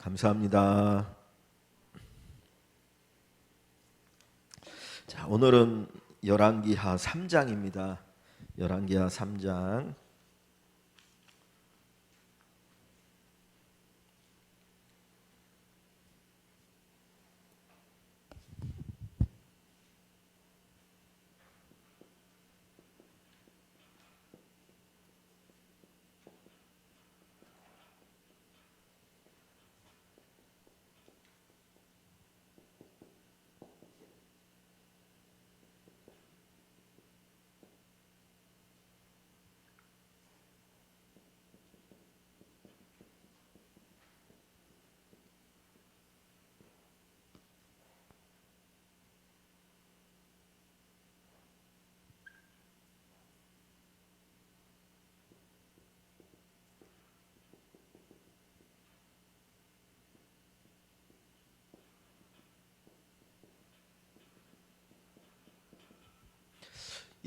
감사합니다. 자, 오늘은 열왕기하 3장입니다. 열왕기하 3장.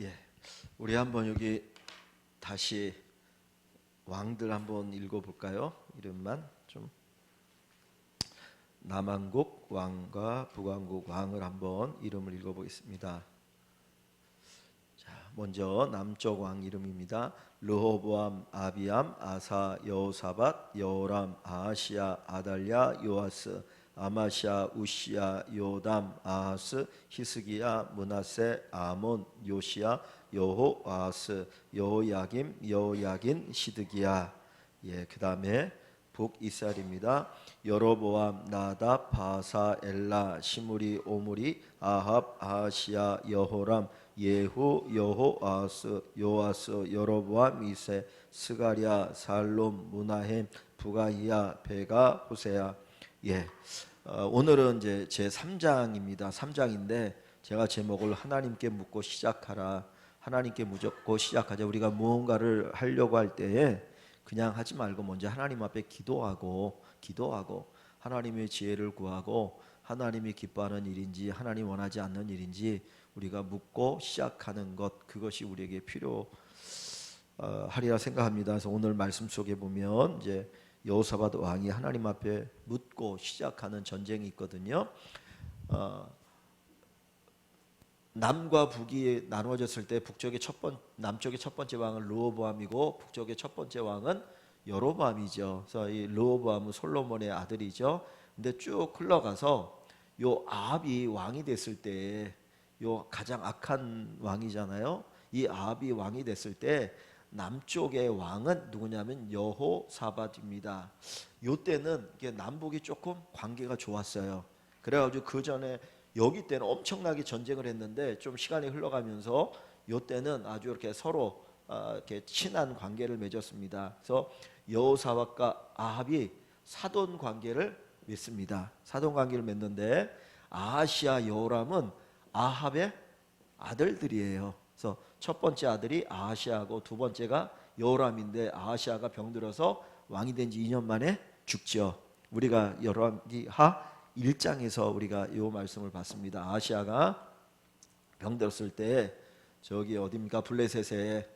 예, 우리 한번 여기 다시 왕들 한번 읽어볼까요? 이름만 좀. 남왕국 왕과 북왕국 왕을 한번 이름을 읽어보겠습니다. 자, 먼저 남쪽 왕 이름입니다. 르호보암, 아비암, 아사, 여호사밧, 여호람, 아하시야, 아달랴, 요아스, 아마시아, 우시야, 요담, 아하스, 히스기야, 므낫세, 아몬, 요시야, 여호아스, 여호야김, 여호야긴, 시드기야. 예, 그 다음에 북이스라엘입니다. 여로보암, 나답, 바사, 엘라, 시므리, 오므리, 아합, 아하시야, 여호람, 예후, 여호아스, 요아스, 여로보암, 이세, 스가랴, 살롬, 무나헴, 부가히야, 베가, 호세야. 예, 오늘은 이제 제 3장입니다. 3장인데 제가 제목을 하나님께 묻고 시작하라. 하나님께 묻고 시작하자. 우리가 무언가를 하려고 할 때에 그냥 하지 말고 먼저 하나님 앞에 기도하고 하나님의 지혜를 구하고 하나님이 기뻐하는 일인지 하나님 원하지 않는 일인지 우리가 묻고 시작하는 것, 그것이 우리에게 필요하리라 생각합니다. 그래서 오늘 말씀 속에 보면 이제 여호사밧 왕이 하나님 앞에 묻고 시작하는 전쟁이 있거든요. 남과 북이 나누어졌을 때 남쪽의 첫 번째 왕은 르호보암이고 북쪽의 첫 번째 왕은 여로보암이죠. 그래서 이 르호보암은 솔로몬의 아들이죠. 근데 쭉 흘러가서 요 아합이 왕이 됐을 때, 요 가장 악한 왕이잖아요. 이 아합이 왕이 됐을 때 남쪽의 왕은 누구냐면 여호사밧입니다. 요 때는 이게 남북이 조금 관계가 좋았어요. 그래가지고 그 전에 여기 때는 엄청나게 전쟁을 했는데 좀 시간이 흘러가면서 요 때는 아주 이렇게 서로 이렇게 친한 관계를 맺었습니다. 그래서 여호사밧과 아합이 사돈 관계를 맺습니다. 사돈 관계를 맺는데 아하시아, 여호람은 아합의 아들들이에요. 그래서 첫 번째 아들이 아하시아고 두 번째가 여호람인데 아하시아가 병들어서 왕이 된 지 2년 만에 죽죠. 우리가 열왕기하 1장에서 우리가 이 말씀을 봤습니다. 아하시아가 병들었을 때 저기 어디입니까? 블레셋에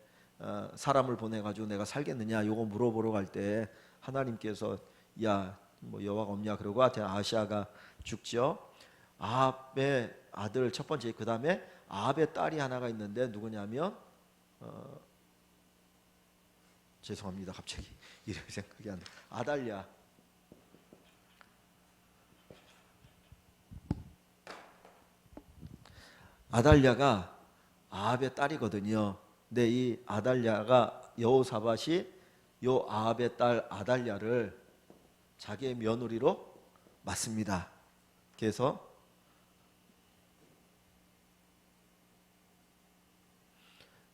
사람을 보내가지고 내가 살겠느냐 요거 물어보러 갈 때 하나님께서 야 뭐 여호와가 없냐 그러고 하여튼 아하시아가 죽죠. 아합의 아들 첫 번째, 그 다음에 아합의 딸이 하나가 있는데 누구냐면 죄송합니다. 갑자기 이름이 생각이 안 나. 아달랴. 아달랴가 아합의 딸이거든요. 근데 이 아달랴가 여호사밧이 요 아합의 딸 아달랴를 자기의 며느리로 맞습니다.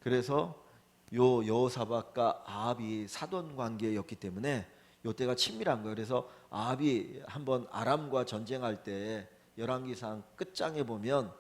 그래서 요 여호사밧과 아합이 사돈 관계였기 때문에 요 때가 친밀한 거예요. 그래서 아합이 한번 아람과 전쟁할 때 열왕기상 끝장에 보면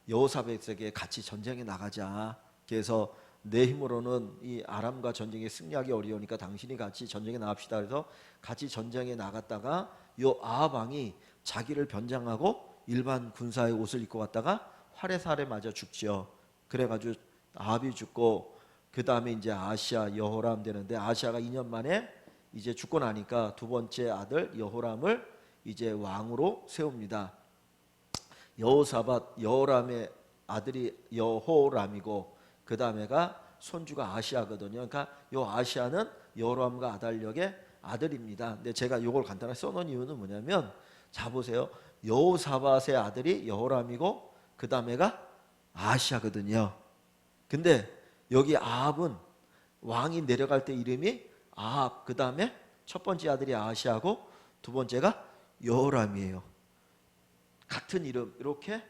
여호사밧에게 같이 전쟁에 나가자. 그래서 내 힘으로는 이 아람과 전쟁에 승리하기 어려우니까 당신이 같이 전쟁에 나갑시다. 그래서 같이 전쟁에 나갔다가 요 아합 왕이 자기를 변장하고 일반 군사의 옷을 입고 갔다가 활에 살에 맞아 죽죠. 그래가지고 아합이 죽고 그 다음에 이제 아시아 여호람 되는데 아시아가 2년 만에 이제 죽고 나니까 두 번째 아들 여호람을 이제 왕으로 세웁니다. 여호사밧 여호람의 아들이 여호람이고 그 다음에가 손주가 아시아거든요. 그러니까 요 아시아는 여호람과 아달력의 아들입니다. 근데 제가 이걸 간단하게 써놓은 이유는 뭐냐면 자 보세요. 여호사밧의 아들이 여호람이고 그 다음에가 아시아거든요. 근데 여기 아합은 왕이 내려갈 때 이름이 아합, 그 다음에 첫 번째 아들이 아시아고 두 번째가 여호람이에요. 같은 이름, 이렇게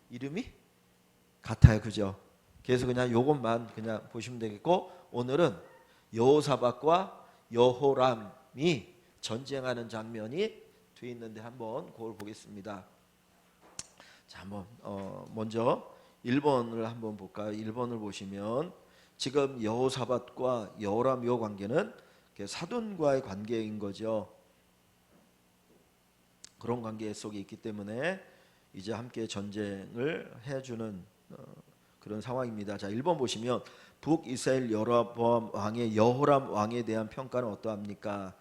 이름이 같아요. 그죠? 그래서 그냥 요것만 그냥 보시면 되겠고, 오늘은 여호사밧과 여호람이 전쟁하는 장면이 돼 있는데 한번 그걸 보겠습니다. 자, 한번 먼저 1번을 한번 볼까요? 1번을 보시면 지금 여호사밧과 여호람 요 관계는 사돈과의 관계인 거죠. 그런 관계 속에 있기 때문에 이제 함께 전쟁을 해주는 그런 상황입니다. 자, 1번 보시면 북이스라엘 여로보암 왕의 여호람 왕에 대한 평가는 어떠합니까?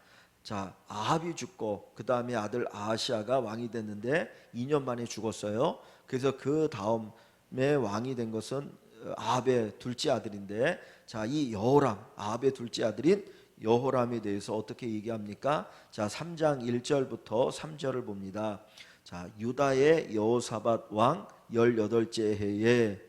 자, 아합이 죽고 그 다음에 아들 아하시아가 왕이 됐는데 2년 만에 죽었어요. 그래서 그 다음에 왕이 된 것은 아합의 둘째 아들인데, 자, 이 여호람, 아합의 둘째 아들인 여호람에 대해서 어떻게 얘기합니까? 자, 3장 1절부터 3절을 봅니다. 자, 유다의 여호사밧 왕 18째 해에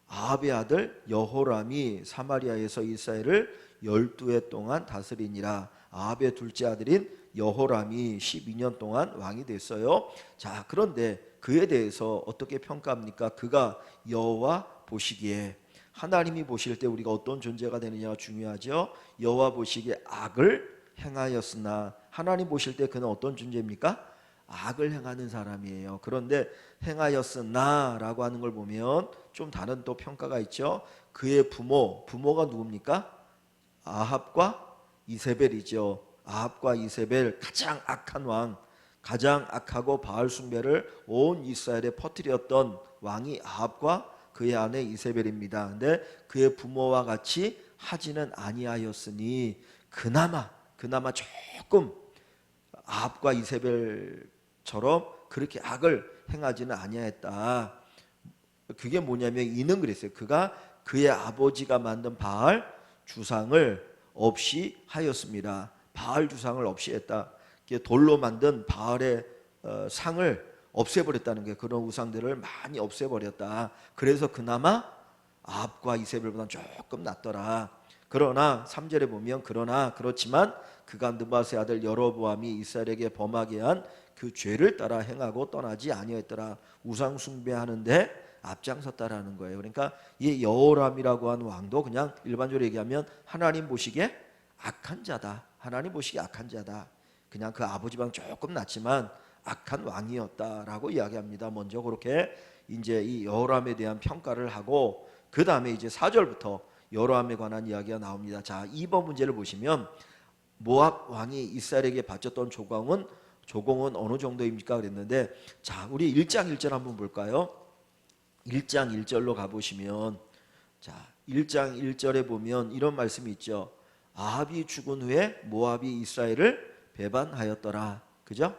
아합의 아들 여호람이 사마리아에서 이스라엘을 12해 동안 다스리니라. 아합의 둘째 아들인 여호람이 12년 동안 왕이 됐어요. 자, 그런데 그에 대해서 어떻게 평가합니까? 그가 여호와 보시기에, 하나님이 보실 때 우리가 어떤 존재가 되느냐가 중요하죠. 여호와 보시기에 악을 행하였으나, 하나님 보실 때 그는 어떤 존재입니까? 악을 행하는 사람이에요. 그런데 행하였으나 라고 하는 걸 보면 좀 다른 또 평가가 있죠. 그의 부모가 누굽니까? 아합과 이세벨이죠. 아합과 이세벨, 가장 악한 왕, 가장 악하고 바알 숭배를 온 이스라엘에 퍼뜨렸던 왕이 아합과 그의 아내 이세벨입니다. 근데 그의 부모와 같이 하지는 아니하였으니 그나마 조금 아합과 이세벨처럼 그렇게 악을 행하지는 아니하였다. 그게 뭐냐면 이는 그랬어요. 그가 그의 아버지가 만든 바알 주상을 없이 하였습니다. 바알 주상을 없이 했다. 돌로 만든 바알의 상을 없애버렸다는 게, 그런 우상들을 많이 없애버렸다. 그래서 그나마 아합과 이세벨보다는 조금 낫더라. 그러나 3절에 보면 그렇지만 그가 느밧의 아들 여로보암이 이스라엘에게 범하게 한 그 죄를 따라 행하고 떠나지 아니했더라. 우상 숭배하는데 앞장섰다라는 거예요. 그러니까 이 여호람이라고 하는 왕도 그냥 일반적으로 얘기하면 하나님 보시기에 악한 자다. 하나님 보시기에 악한 자다. 그냥 그 아버지보다 조금 낫지만 악한 왕이었다라고 이야기합니다. 먼저 그렇게 이제 이 여호람에 대한 평가를 하고, 그 다음에 이제 4절부터 여호람에 관한 이야기가 나옵니다. 자, 2번 문제를 보시면 모압 왕이 이스라엘에게 바쳤던 조공은 어느 정도입니까? 그랬는데, 자, 우리 1장 1절 한번 볼까요? 1장 1절로 가보시면, 자, 1장 1절에 보면 이런 말씀이 있죠. 아합이 죽은 후에 모압이 이스라엘을 배반하였더라. 그죠?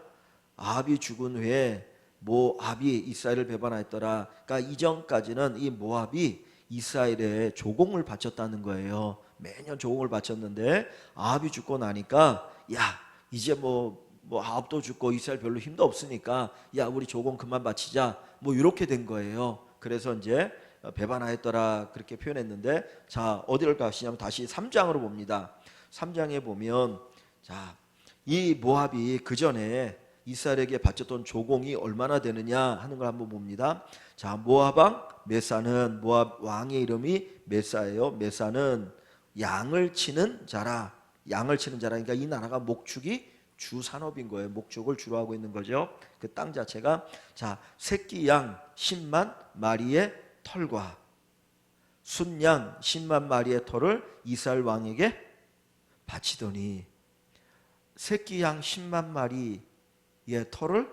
아합이 죽은 후에 모압이 이스라엘을 배반하였더라. 그러니까 이전까지는 이 모압이 이스라엘에 조공을 바쳤다는 거예요. 매년 조공을 바쳤는데 아합이 죽고 나니까, 야, 이제 뭐 아합도 죽고 이스라엘 별로 힘도 없으니까 야, 우리 조공 그만 바치자, 뭐 이렇게 된 거예요. 그래서 이제 배반하였더라 그렇게 표현했는데, 자, 어디를 가시냐면 다시 3장으로 봅니다. 3장에 보면, 자, 이 모압이 그 전에 이스라엘에게 바쳤던 조공이 얼마나 되느냐 하는 걸 한번 봅니다. 자, 모압 왕 메사는, 모압 왕의 이름이 메사예요. 메사는 양을 치는 자라. 그러니까 이 나라가 목축이 주 산업인 거예요. 목축을 주로 하고 있는 거죠. 그 땅 자체가. 자, 새끼 양 10만 마리의 털과 순양 10만 마리의 털을 이스라엘 왕에게 바치더니, 새끼 양 10만 마리의 털을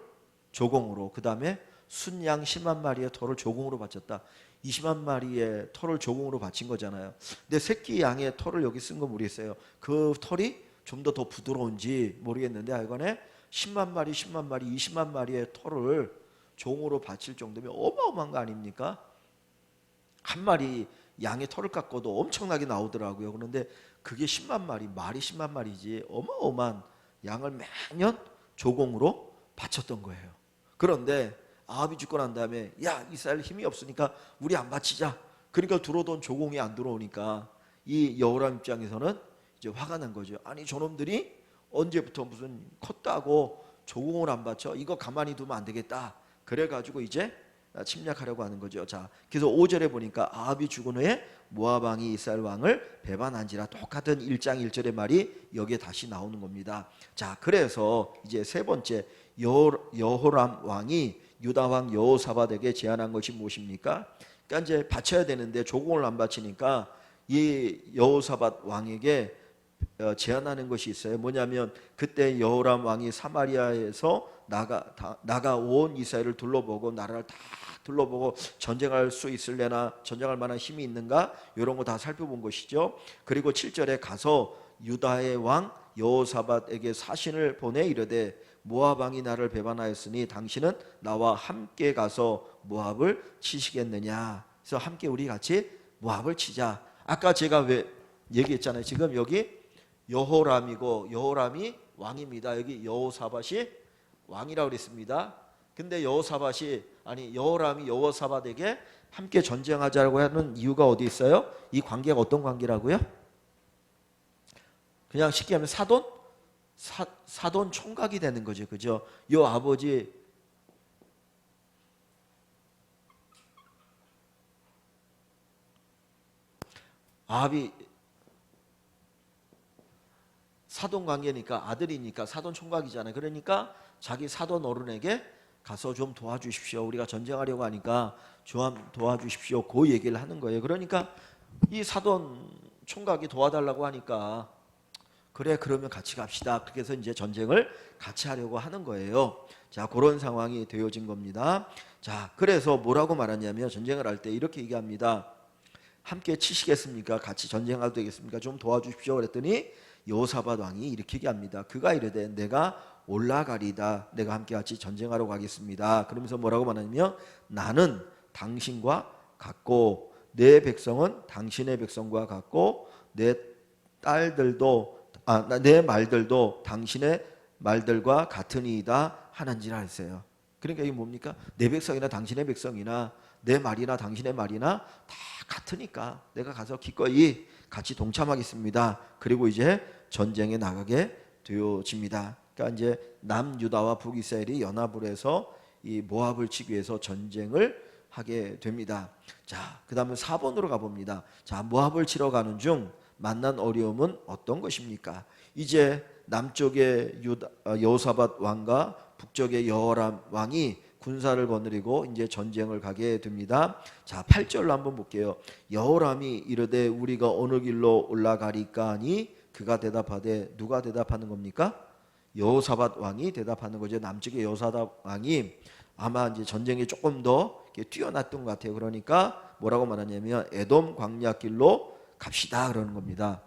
조공으로, 그 다음에 순양 10만 마리의 털을 조공으로 바쳤다. 20만 마리의 털을 조공으로 바친 거잖아요. 근데 새끼 양의 털을 여기 쓴 거 모르겠어요. 그 털이 좀 더 부드러운지 모르겠는데 하여간에 10만 마리, 10만 마리, 20만 마리의 털을 종으로 바칠 정도면 어마어마한 거 아닙니까? 한 마리 양의 털을 깎아도 엄청나게 나오더라고요. 그런데 그게 10만 마리, 말이 10만 마리지 어마어마한 양을 매년 조공으로 바쳤던 거예요. 그런데 아합이 죽고 난 다음에 야, 이스라엘 힘이 없으니까 우리 안 바치자. 그러니까 들어오던 조공이 안 들어오니까 이 여호람 입장에서는 이제 화가 난 거죠. 아니 저놈들이 언제부터 무슨 컸다고 조공을 안 바쳐? 이거 가만히 두면 안 되겠다. 그래가지고 이제 침략하려고 하는 거죠. 자, 그래서 5절에 보니까 아합이 죽은 후에 모압 왕이 이스라엘 왕을 배반한지라, 똑같은 1장 1절의 말이 여기에 다시 나오는 겁니다. 자, 그래서 이제 세 번째 여호람 왕이 유다 왕 여호사밧에게 제안한 것이 무엇입니까? 그러니까 이제 바쳐야 되는데 조공을 안 바치니까 이 여호사밧 왕에게 제안하는 것이 있어요. 뭐냐면 그때 여호람 왕이 사마리아에서 나가온 이스라엘을 둘러보고 나라를 다 둘러보고 전쟁할 수 있을래나, 전쟁할 만한 힘이 있는가, 이런 거 다 살펴본 것이죠. 그리고 7절에 가서 유다의 왕 여호사밧에게 사신을 보내 이르되 모압 왕이 나를 배반하였으니 당신은 나와 함께 가서 모압을 치시겠느냐. 그래서 함께 우리 같이 모압을 치자. 아까 제가 왜 얘기했잖아요. 지금 여기 여호람이고 여호람이 왕입니다. 여기 여호사밧이 왕이라고 그랬습니다. 근데 여호람이 여호사밧에게 함께 전쟁하자고 하는 이유가 어디 있어요? 이 관계가 어떤 관계라고요? 그냥 쉽게 하면 사돈 총각이 되는 거죠. 그죠? 요 아버지 아합이 사돈 관계니까 아들이니까 사돈 총각이잖아요. 그러니까 자기 사돈 어른에게 가서 좀 도와주십시오. 우리가 전쟁하려고 하니까 좀 도와주십시오. 그 얘기를 하는 거예요. 그러니까 이 사돈 총각이 도와달라고 하니까 그래, 그러면 같이 갑시다. 그래서 이제 전쟁을 같이 하려고 하는 거예요. 자, 그런 상황이 되어진 겁니다. 자, 그래서 뭐라고 말하냐면 전쟁을 할 때 이렇게 얘기합니다. 함께 치시겠습니까? 같이 전쟁하도 되겠습니까? 좀 도와주십시오. 그랬더니 여호사밧 왕이 이렇게 얘기합니다. 그가 이르되 내가 올라가리다. 내가 함께 같이 전쟁하러 가겠습니다. 그러면서 뭐라고 말하냐면 나는 당신과 같고 내 백성은 당신의 백성과 같고 내 말들도 당신의 말들과 같으니이다 하는지라 했어요. 그러니까 이게 뭡니까? 내 백성이나 당신의 백성이나 내 말이나 당신의 말이나 다 같으니까 내가 가서 기꺼이 같이 동참하겠습니다. 그리고 이제 전쟁에 나가게 되어집니다. 그러니까 이제 남유다와 북이스라엘이 연합을 해서 이 모압을 치기 위해서 전쟁을 하게 됩니다. 자, 그 다음에 4번으로 가봅니다. 자, 모압을 치러 가는 중 만난 어려움은 어떤 것입니까? 이제 남쪽의 여호사밧 왕과 북쪽의 여호람 왕이 군사를 거느리고 이제 전쟁을 가게 됩니다. 자, 8절로 한번 볼게요. 여호람이 이르되 우리가 어느 길로 올라가리까 하니 그가 대답하되, 누가 대답하는 겁니까? 여호사밧 왕이 대답하는 거죠. 남쪽의 여호사밧 왕이 아마 이제 전쟁이 조금 더 뛰어났던 것 같아요. 그러니까 뭐라고 말하냐면 에돔 광야길로 갑시다 그러는 겁니다.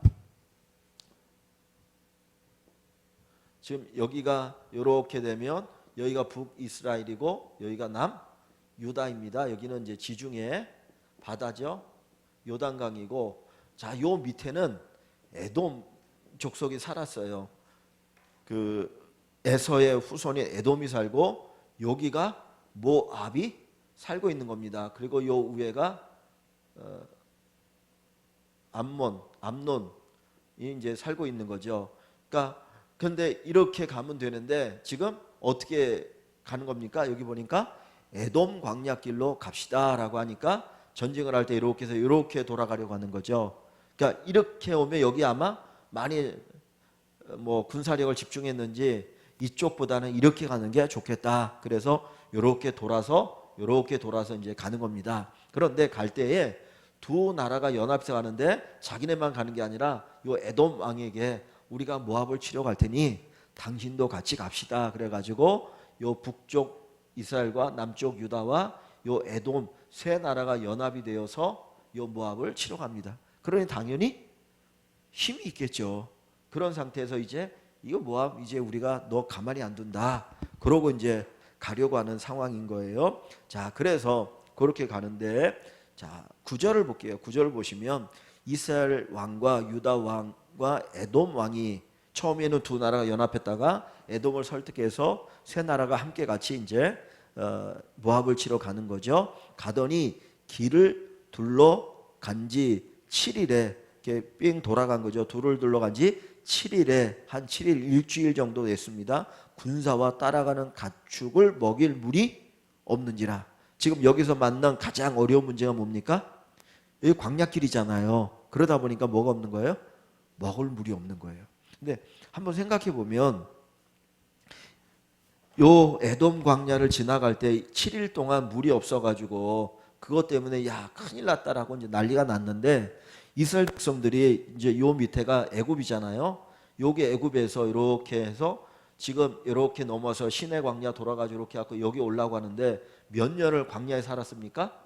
지금 여기가 이렇게 되면 여기가 북이스라엘이고 여기가 남유다입니다. 여기는 이제 지중해 바다죠. 요단강이고, 자, 요 밑에는 에돔 족속이 살았어요. 그 에서의 후손이 에돔이 살고 여기가 모압이 살고 있는 겁니다. 그리고 요 위에가 암논이 이제 살고 있는 거죠. 그러니까 근데 이렇게 가면 되는데 지금 어떻게 가는 겁니까? 여기 보니까 에돔 광야길로 갑시다라고 하니까 전쟁을 할 때 이렇게 해서 이렇게 돌아가려고 하는 거죠. 그러니까 이렇게 오면 여기 아마 많이 뭐 군사력을 집중했는지 이쪽보다는 이렇게 가는 게 좋겠다. 그래서 이렇게 돌아서 이제 가는 겁니다. 그런데 갈 때에 두 나라가 연합해서 가는데 자기네만 가는 게 아니라 요 에돔 왕에게 우리가 모압을 치러 갈 테니 당신도 같이 갑시다. 그래가지고 요 북쪽 이스라엘과 남쪽 유다와 요 에돔 세 나라가 연합이 되어서 요 모압을 치러 갑니다. 그러니 당연히 힘이 있겠죠. 그런 상태에서 이제 이거 모압 이제 우리가 너 가만히 안 둔다. 그러고 이제 가려고 하는 상황인 거예요. 자, 그래서 그렇게 가는데 자, 9절을 볼게요. 9절을 보시면 이스라엘 왕과 유다 왕과 에돔 왕이 처음에는 두 나라가 연합했다가 에돔을 설득해서 세 나라가 함께 같이 이제 모압을 치러 가는 거죠. 가더니 길을 둘러 간지 7일에 이렇게 삥 돌아간 거죠. 둘을 둘러간 지 7일에 한 7일 일주일 정도 됐습니다. 군사와 따라가는 가축을 먹일 물이 없는지라. 지금 여기서 만난 가장 어려운 문제가 뭡니까? 여기 광야길이잖아요. 그러다 보니까 뭐가 없는 거예요? 먹을 물이 없는 거예요. 근데 한번 생각해 보면 요 에돔 광야를 지나갈 때 7일 동안 물이 없어가지고 그것 때문에 야 큰일 났다라고 이제 난리가 났는데 이스라엘 백성들이 이제 요 밑에가 애굽이잖아요. 요게 애굽에서 이렇게 해서 지금 이렇게 넘어서 시내 광야 돌아가지고 이렇게 하고 여기 올라고 하는데 몇 년을 광야에 살았습니까?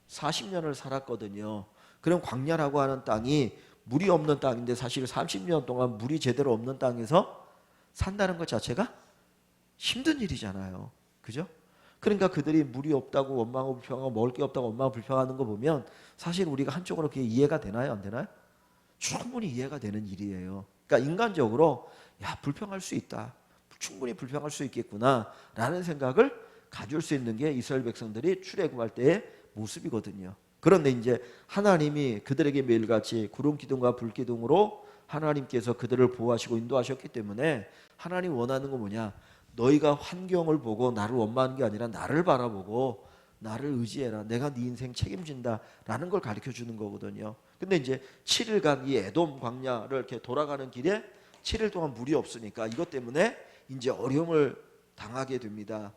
40년을 살았거든요. 그럼 광야라고 하는 땅이 물이 없는 땅인데 사실 30년 동안 물이 제대로 없는 땅에서 산다는 것 자체가 힘든 일이잖아요. 그죠? 그러니까 그들이 물이 없다고 원망하고 불평하고 먹을 게 없다고 원망하고 불평하는 거 보면 사실 우리가 한쪽으로 그게 이해가 되나요? 안 되나요? 충분히 이해가 되는 일이에요. 그러니까 인간적으로 야 불평할 수 있다. 충분히 불평할 수 있겠구나 라는 생각을 가질 수 있는 게 이스라엘 백성들이 출애굽할 때의 모습이거든요. 그런데 이제 하나님이 그들에게 매일같이 구름 기둥과 불 기둥으로 하나님께서 그들을 보호하시고 인도하셨기 때문에 하나님 원하는 건 뭐냐? 너희가 환경을 보고 나를 원망하는 게 아니라 나를 바라보고 나를 의지해라. 내가 네 인생 책임진다라는 걸 가르쳐 주는 거거든요. 근데 이제 7일간 이 에돔 광야를 이렇게 돌아가는 길에 7일 동안 물이 없으니까 이것 때문에 이제 어려움을 당하게 됩니다.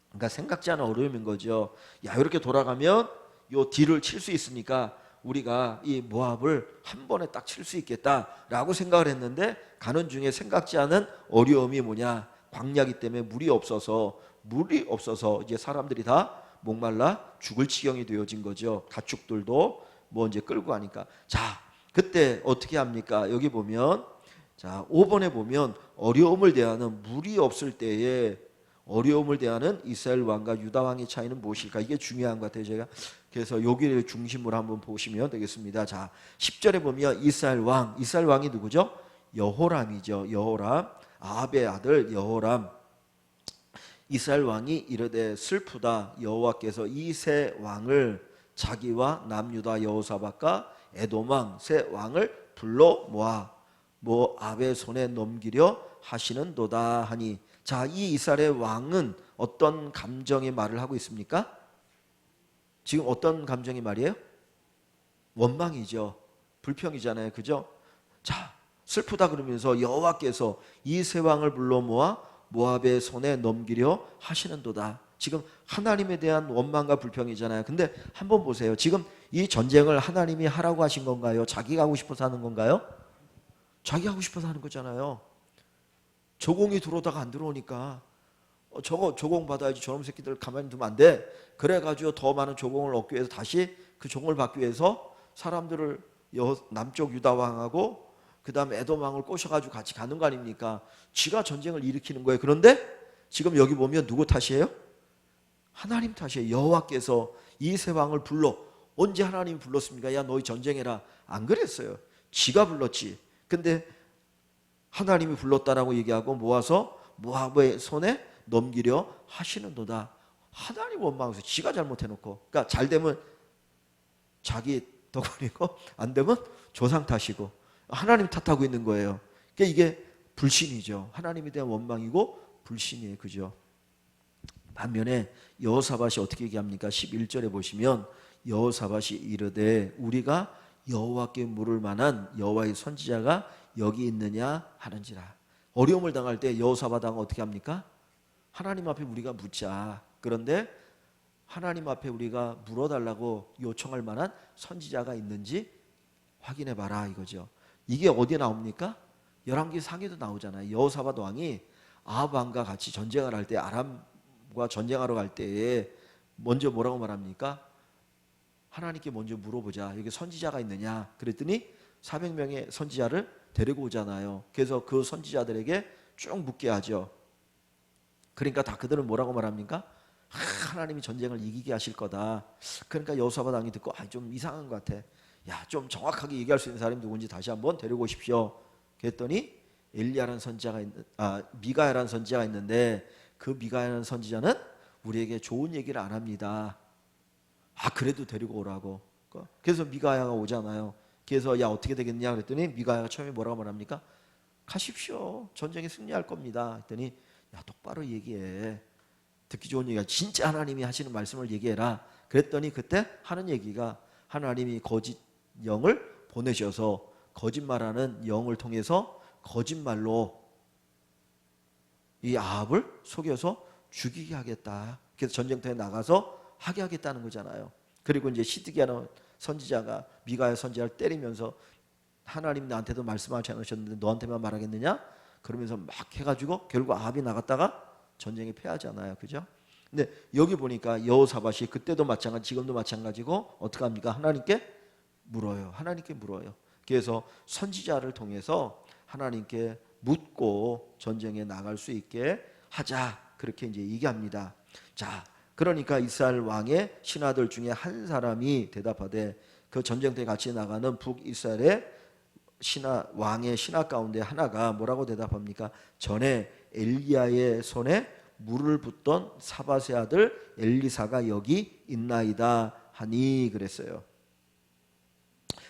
그러니까 생각지 않은 어려움인 거죠. 야, 이렇게 돌아가면 요 뒤를 칠 수 있으니까 우리가 이 모압을 한 번에 딱 칠 수 있겠다라고 생각을 했는데 가는 중에 생각지 않은 어려움이 뭐냐? 광야기 때문에 물이 없어서 이제 사람들이 다 목말라 죽을 지경이 되어진 거죠. 가축들도 뭐 이제 끌고 가니까. 자, 그때 어떻게 합니까? 여기 보면 자, 5번에 보면 어려움을 대하는 물이 없을 때에 어려움을 대하는 이스라엘 왕과 유다 왕의 차이는 무엇일까? 이게 중요한 것 같아요. 제가 그래서 여기를 중심으로 한번 보시면 되겠습니다. 자, 10절에 보면 이스라엘 왕이 누구죠? 여호람이죠. 여호람, 아합의 아들 여호람. 이스라엘 왕이 이르되 슬프다. 여호와께서 이 세 왕을 자기와 남유다 여호사밧과 에돔 왕 세 왕을 불러 모아 모압의 손에 넘기려 하시는도다 하니. 자, 이 이스라엘의 왕은 어떤 감정의 말을 하고 있습니까? 지금 어떤 감정의 말이에요? 원망이죠. 불평이잖아요. 그죠? 자, 슬프다 그러면서 여호와께서 이 세 왕을 불러 모아 모압의 손에 넘기려 하시는도다. 지금 하나님에 대한 원망과 불평이잖아요. 근데 한번 보세요. 지금 이 전쟁을 하나님이 하라고 하신 건가요? 자기가 하고 싶어서 하는 건가요? 자기가 하고 싶어서 하는 거잖아요. 조공이 들어오다가 안 들어오니까 저거 조공 받아야지. 저놈 새끼들 가만히 두면 안 돼. 그래가지고 더 많은 조공을 얻기 위해서 다시 그 종을 받기 위해서 사람들을 남쪽 유다 왕하고 그 다음에 에돔 왕을 꼬셔가지고 같이 가는 거 아닙니까? 지가 전쟁을 일으키는 거예요. 그런데 지금 여기 보면 누구 탓이에요? 하나님 탓이에요. 여호와께서 이 세 왕을 불러. 언제 하나님이 불렀습니까? 야 너희 전쟁해라. 안 그랬어요. 지가 불렀지. 근데 하나님이 불렀다라고 얘기하고 모아서 모압의 손에 넘기려 하시는도다. 하나님 원망해서 지가 잘못해놓고, 그러니까 잘 되면 자기 덕분이고 안 되면 조상 탓이고 하나님 탓하고 있는 거예요. 그러니까 이게 불신이죠. 하나님에 대한 원망이고 불신이에요. 그죠? 반면에 여호사밧이 어떻게 얘기합니까? 11절에 보시면 여호사밧이 이르되 우리가 여호와께 물을 만한 여호와의 선지자가 여기 있느냐 하는지라. 어려움을 당할 때 여호사밧 왕은 어떻게 합니까? 하나님 앞에 우리가 묻자. 그런데 하나님 앞에 우리가 물어달라고 요청할 만한 선지자가 있는지 확인해 봐라 이거죠. 이게 어디에 나옵니까? 열왕기 상에도 나오잖아요. 여호사밧 왕이 아합 왕과 같이 전쟁을 할 때, 아람과 전쟁하러 갈 때에 먼저 뭐라고 말합니까? 하나님께 먼저 물어보자. 여기 선지자가 있느냐? 그랬더니 400명의 선지자를 데리고 오잖아요. 그래서 그 선지자들에게 쭉 묻게 하죠. 그러니까 다 그들은 뭐라고 말합니까? 하나님이 전쟁을 이기게 하실 거다. 그러니까 여호사밧 왕이 듣고 좀 이상한 것 같아. 야, 좀 정확하게 얘기할 수 있는 사람이 누군지 다시 한번 데리고 오십시오. 그랬더니 엘리야라는 선지자가 미가야라는 선지자가 있는데 그 미가야라는 선지자는 우리에게 좋은 얘기를 안 합니다. 그래도 데리고 오라고. 그래서 미가야가 오잖아요. 그래서 야, 어떻게 되겠냐 그랬더니 미가야가 처음에 뭐라고 말합니까? 가십시오. 전쟁에 승리할 겁니다. 그랬더니 야, 똑바로 얘기해. 듣기 좋은 얘기가 진짜 하나님이 하시는 말씀을 얘기해라. 그랬더니 그때 하는 얘기가 하나님이 거짓 영을 보내셔서 거짓말하는 영을 통해서 거짓말로 이 아합을 속여서 죽이게 하겠다. 그래서 전쟁터에 나가서 하게 하겠다는 거잖아요. 그리고 이제 시드기야는 선지자가 미가야 선지자를 때리면서 하나님 나한테도 말씀하지 않으셨는데 너한테만 말하겠느냐? 그러면서 막 해가지고 결국 아합이 나갔다가 전쟁에 패하잖아요. 그죠? 근데 여기 보니까 여호사밧이 그때도 마찬가지, 지금도 마찬가지고 어떻게 합니까? 하나님께 물어요. 하나님께 물어요. 그래서 선지자를 통해서 하나님께 묻고 전쟁에 나갈 수 있게 하자. 그렇게 이제 얘기합니다. 자, 그러니까 이스라엘 왕의 신하들 중에 한 사람이 대답하되 그 전쟁터에 같이 나가는 북이스라엘의 왕의 신하 가운데 하나가 뭐라고 대답합니까? 전에 엘리야의 손에 물을 붓던 사밧의 아들 엘리사가 여기 있나이다 하니 그랬어요.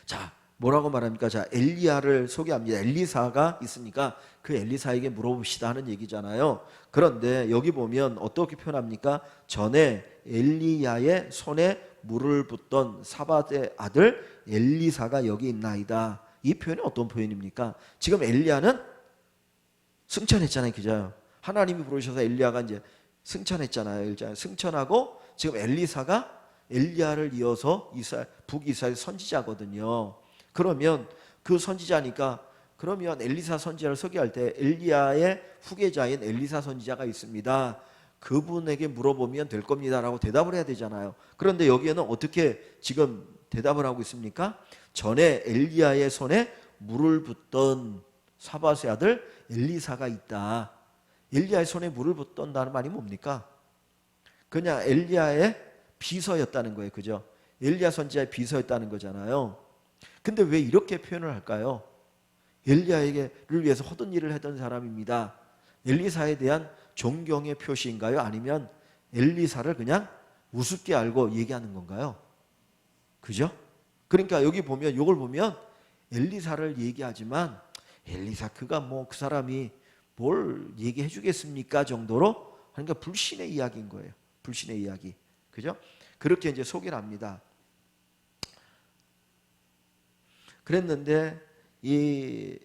자, 뭐라고 말합니까? 자, 엘리야를 소개합니다. 엘리사가 있으니까 그 엘리사에게 물어봅시다 하는 얘기잖아요. 그런데 여기 보면 어떻게 표현합니까? 전에 엘리야의 손에 물을 붓던 사밧의 아들 엘리사가 여기 있나이다. 이 표현이 어떤 표현입니까? 지금 엘리야는 승천했잖아요. 그죠? 하나님이 부르셔서 엘리야가 이제 승천했잖아요. 승천하고 지금 엘리사가 엘리야를 이어서 북이스라엘 선지자거든요. 그러면 그 선지자니까 그러면 엘리사 선지자를 소개할 때 엘리야의 후계자인 엘리사 선지자가 있습니다. 그분에게 물어보면 될 겁니다라고 대답을 해야 되잖아요. 그런데 여기에는 어떻게 지금 대답을 하고 있습니까? 전에 엘리야의 손에 물을 붓던 사밧의 아들 엘리사가 있다. 엘리야의 손에 물을 붓던다는 말이 뭡니까? 그냥 엘리야의 비서였다는 거예요. 그죠? 엘리야 선지자의 비서였다는 거잖아요. 근데 왜 이렇게 표현을 할까요? 엘리야를 위해서 허든 일을 했던 사람입니다. 엘리사에 대한 존경의 표시인가요? 아니면 엘리사를 그냥 우습게 알고 얘기하는 건가요? 그죠? 그러니까 여기 보면 이걸 보면 엘리사를 얘기하지만 엘리사 그가 뭐 그 사람이 뭘 얘기해 주겠습니까 정도로 그러니까 불신의 이야기인 거예요. 불신의 이야기. 그죠? 그렇게 이제 소개를 합니다. 그랬는데 이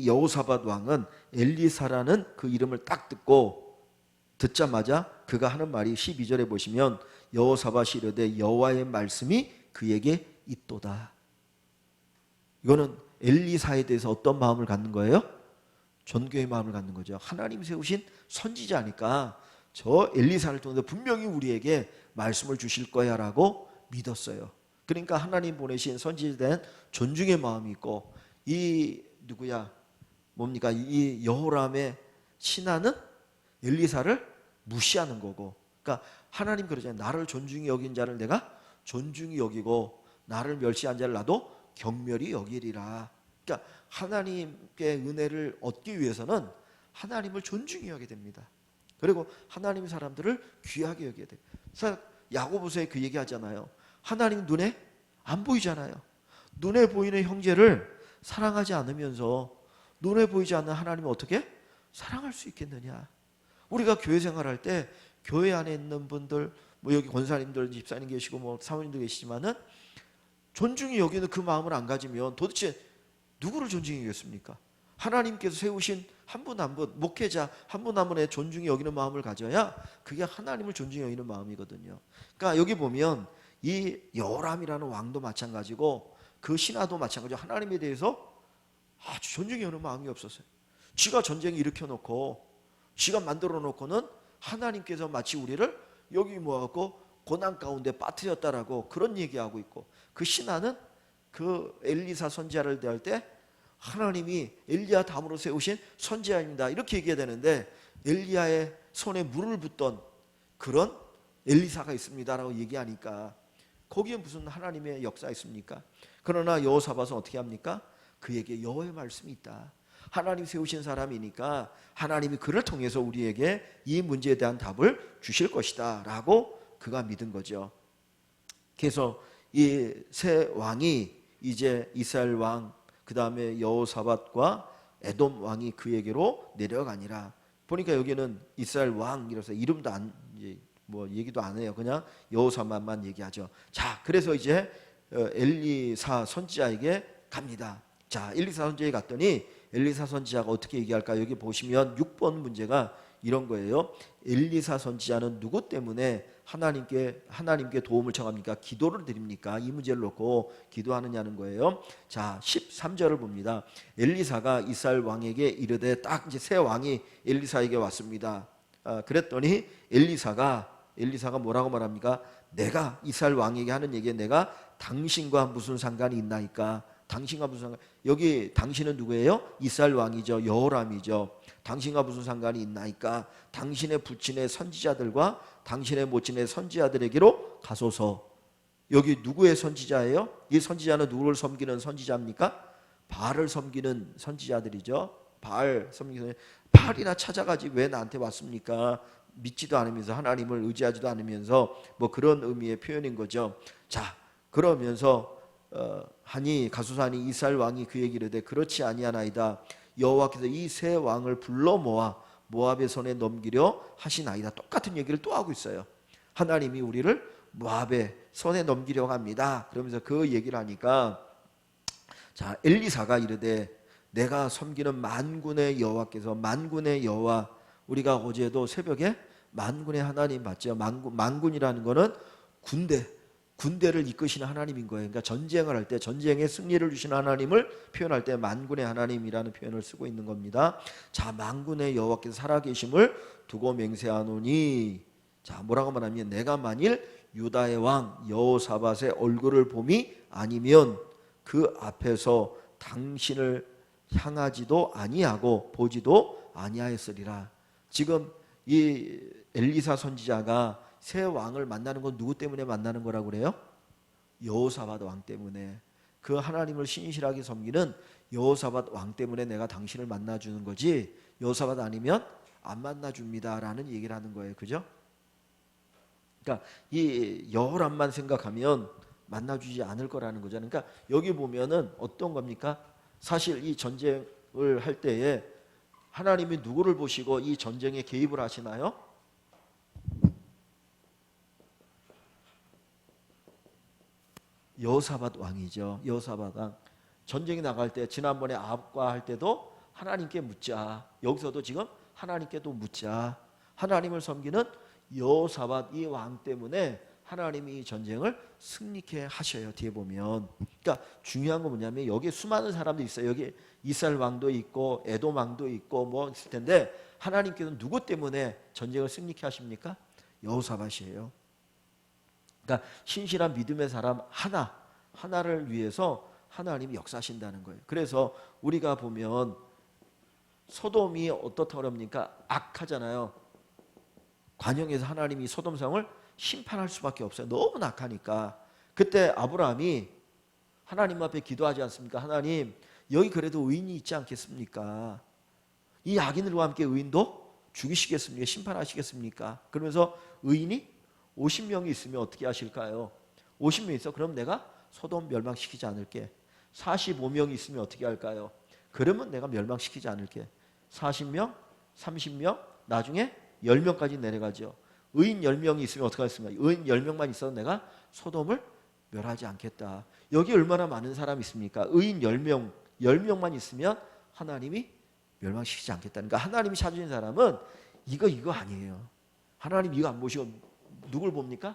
여호사밧 왕은 엘리사라는 그 이름을 딱 듣자마자 그가 하는 말이 12절에 보시면 여호사밧이 이르되 여호와의 말씀이 그에게 있도다. 이거는 엘리사에 대해서 어떤 마음을 갖는 거예요? 존경의 마음을 갖는 거죠. 하나님 세우신 선지자니까 저 엘리사를 통해서 분명히 우리에게 말씀을 주실 거야 라고 믿었어요. 그러니까 하나님 보내신 선지자에 대한 존중의 마음이 있고 이 뭡니까? 이 여호람의 신하는 엘리사를 무시하는 거고 그러니까 하나님 그러잖아요. 나를 존중히 여긴 자를 내가 존중히 여기고 나를 멸시한 자를 나도 경멸히 여기리라. 그러니까 하나님께 은혜를 얻기 위해서는 하나님을 존중히 여겨야 됩니다. 그리고 하나님의 사람들을 귀하게 여겨야 돼요. 야고보서에 그 얘기하잖아요. 하나님 눈에 안 보이잖아요. 눈에 보이는 형제를 사랑하지 않으면서 눈에 보이지 않는 하나님을 어떻게 사랑할 수 있겠느냐. 우리가 교회 생활할 때 교회 안에 있는 분들 뭐 여기 권사님들 집사님 계시고 뭐 사모님도 계시지만은 존중이 여기는 그 마음을 안 가지면 도대체 누구를 존중이겠습니까? 하나님께서 세우신 한 분 한 분, 목회자 한 분 한 분의 존중이 여기는 마음을 가져야 그게 하나님을 존중히 여기는 마음이거든요. 그러니까 여기 보면 이 여호람이라는 왕도 마찬가지고 그 신하도 마찬가지고 하나님에 대해서 아주 존중이 여기는 마음이 없었어요. 지가 전쟁 일으켜놓고 지가 만들어놓고는 하나님께서 마치 우리를 여기 모아갖고 고난 가운데 빠뜨렸다라고 그런 얘기하고 있고 그 신하는 그 엘리사 선지자를 대할 때 하나님이 엘리야 다음으로 세우신 선지자입니다. 이렇게 얘기해야 되는데 엘리야의 손에 물을 붓던 그런 엘리사가 있습니다라고 얘기하니까 거기에 무슨 하나님의 역사 있습니까? 그러나 여호사밧은 어떻게 합니까? 그에게 여호와의 말씀이 있다. 하나님 세우신 사람이니까 하나님이 그를 통해서 우리에게 이 문제에 대한 답을 주실 것이다 라고 그가 믿은 거죠. 그래서 이 세 왕이 이제 이스라엘 왕, 그 다음에 여호사밧과 에돔 왕이 그에게로 내려가니라. 보니까 여기는 이스라엘 왕이라서 이름도 안, 이제 뭐 얘기도 안 해요. 그냥 여호사밧만 얘기하죠. 자, 그래서 이제 엘리사 선지자에게 갑니다. 자, 엘리사 선지자에 갔더니 엘리사 선지자가 어떻게 얘기할까? 여기 보시면 6번 문제가 이런 거예요. 엘리사 선지자는 누구 때문에 하나님께 도움을 청합니까? 기도를 드립니까? 이 문제를 놓고 기도하느냐는 거예요. 자, 13절을 봅니다. 엘리사가 이스라엘 왕에게 이르되, 딱 이제 새 왕이 엘리사에게 왔습니다. 그랬더니 엘리사가 뭐라고 말합니까? 내가 이스라엘 왕에게 하는 얘기에 내가 당신과 무슨 상관이 있나이까? 당신과 무슨 상관? 여기 당신은 누구예요? 이스라엘 왕이죠. 여호람이죠. 당신과 무슨 상관이 있나이까? 당신의 부친의 선지자들과 당신의 모친의 선지자들에게로 가소서. 여기 누구의 선지자예요? 이 선지자는 누구를 섬기는 선지자입니까? 바알을 섬기는 선지자들이죠. 바알 섬기는, 바알이나 찾아가지 왜 나한테 왔습니까? 믿지도 않으면서, 하나님을 의지하지도 않으면서, 뭐 그런 의미의 표현인 거죠. 자, 그러면서 하니 가수사니 이스라엘 왕이 그에게 이르되 그렇지 아니하나이다. 여호와께서 이 세 왕을 불러 모아 모압의 손에 넘기려 하시나이다. 똑같은 얘기를 또 하고 있어요. 하나님이 우리를 모압의 손에 넘기려고 합니다. 그러면서 그 얘기를 하니까, 자, 엘리사가 이르되 내가 섬기는 만군의 여호와께서, 만군의 여호와, 우리가 어제도 새벽에 만군의 하나님 봤죠. 만군이라는 거는 군대를 이끄시는 하나님인 거예요. 그러니까 전쟁을 할 때 전쟁에 승리를 주시는 하나님을 표현할 때 만군의 하나님이라는 표현을 쓰고 있는 겁니다. 자, 만군의 여호와께서 살아계심을 두고 맹세하노니, 자, 뭐라고 말하면, 내가 만일 유다의 왕 여호사밧의 얼굴을 봄이 아니면 그 앞에서 당신을 향하지도 아니하고 보지도 아니하였으리라. 지금 이 엘리사 선지자가 새 왕을 만나는 건 누구 때문에 만나는 거라고 그래요? 여호사밧 왕 때문에. 그 하나님을 신실하게 섬기는 여호사밧 왕 때문에 내가 당신을 만나주는 거지, 여호사밧 아니면 안 만나줍니다라는 얘기를 하는 거예요. 그죠? 그러니까 이 여호람만 생각하면 만나주지 않을 거라는 거잖아요. 그러니까 여기 보면은 어떤 겁니까? 사실 이 전쟁을 할 때에 하나님이 누구를 보시고 이 전쟁에 개입을 하시나요? 여호사밧 왕이죠. 여호사밧 왕. 전쟁에 나갈 때, 지난번에 아합과 할 때도 하나님께 묻자. 여기서도 지금 하나님께도 묻자. 하나님을 섬기는 여호사밧 이 왕 때문에 하나님이 이 전쟁을 승리케 하셔요. 뒤에 보면. 그러니까 중요한 건 뭐냐면, 여기 수많은 사람들이 있어요. 여기 이스라엘 왕도 있고 에돔 왕도 있고 뭐 있을 텐데, 하나님께서는 누구 때문에 전쟁을 승리케 하십니까? 여호사밧이에요. 그러니까 신실한 믿음의 사람 하나를 위해서 하나님이 역사하신다는 거예요. 그래서 우리가 보면 소돔이 어떻다고 합니까? 악하잖아요. 관영에서 하나님이 소돔성을 심판할 수밖에 없어요. 너무 악하니까. 그때 아브라함이 하나님 앞에 기도하지 않습니까? 하나님, 여기 그래도 의인이 있지 않겠습니까? 이 악인들과 함께 의인도 죽이시겠습니까? 심판하시겠습니까? 그러면서 의인이 50명이 있으면 어떻게 하실까요? 50명 있어? 그럼 내가 소돔 멸망시키지 않을게. 45명이 있으면 어떻게 할까요? 그러면 내가 멸망시키지 않을게. 40명, 30명, 나중에 10명까지 내려가죠. 의인 10명이 있으면 어떻게 하겠습니까? 의인 10명만 있어도 내가 소돔을 멸하지 않겠다. 여기 얼마나 많은 사람이 있습니까? 의인 10명만 있으면 하나님이 멸망시키지 않겠다는. 그러니까 하나님이 찾으신 사람은 이거 아니에요. 하나님 이거 안 보시고 누굴 봅니까?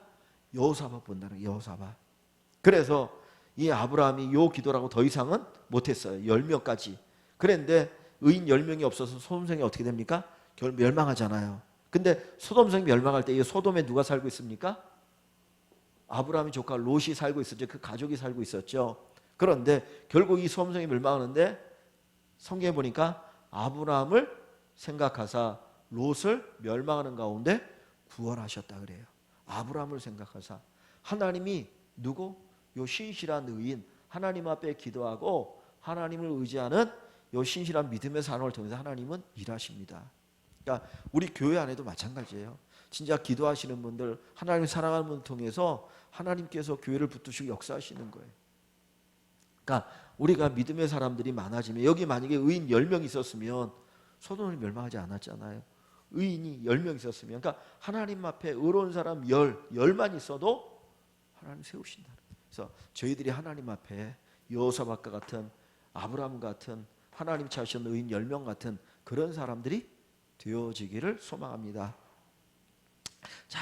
여호사밧 본다는 거예요. 여호사밧. 그래서 이 아브라함이 요 기도라고 더 이상은 못했어요. 10명까지. 그런데 의인 10명이 없어서 소돔성이 어떻게 됩니까? 결국 멸망하잖아요. 근데 소돔성이 멸망할 때 이 소돔에 누가 살고 있습니까? 아브라함의 조카 롯이 살고 있었죠. 그 가족이 살고 있었죠. 그런데 결국 이 소돔성이 멸망하는데 성경에 보니까 아브라함을 생각하사 롯을 멸망하는 가운데 구원하셨다 그래요. 아브라함을 생각하사. 하나님이 누구? 요 신실한 의인, 하나님 앞에 기도하고 하나님을 의지하는 요 신실한 믿음의 사람을 통해서 하나님은 일하십니다. 그러니까 우리 교회 안에도 마찬가지예요. 진짜 기도하시는 분들, 하나님을 사랑하는 분을 통해서 하나님께서 교회를 붙드시고 역사하시는 거예요. 그러니까 우리가 믿음의 사람들이 많아지면, 여기 만약에 의인 10명 있었으면 소돔을 멸망하지 않았잖아요. 의인이 10명 있었으면, 그러니까 하나님 앞에 의로운 사람 10만 있어도 하나님 세우신다. 그래서 저희들이 하나님 앞에 여호사밧과 같은, 아브라함 같은, 하나님 찾으신 의인 10명 같은 그런 사람들이 되어지기를 소망합니다. 자,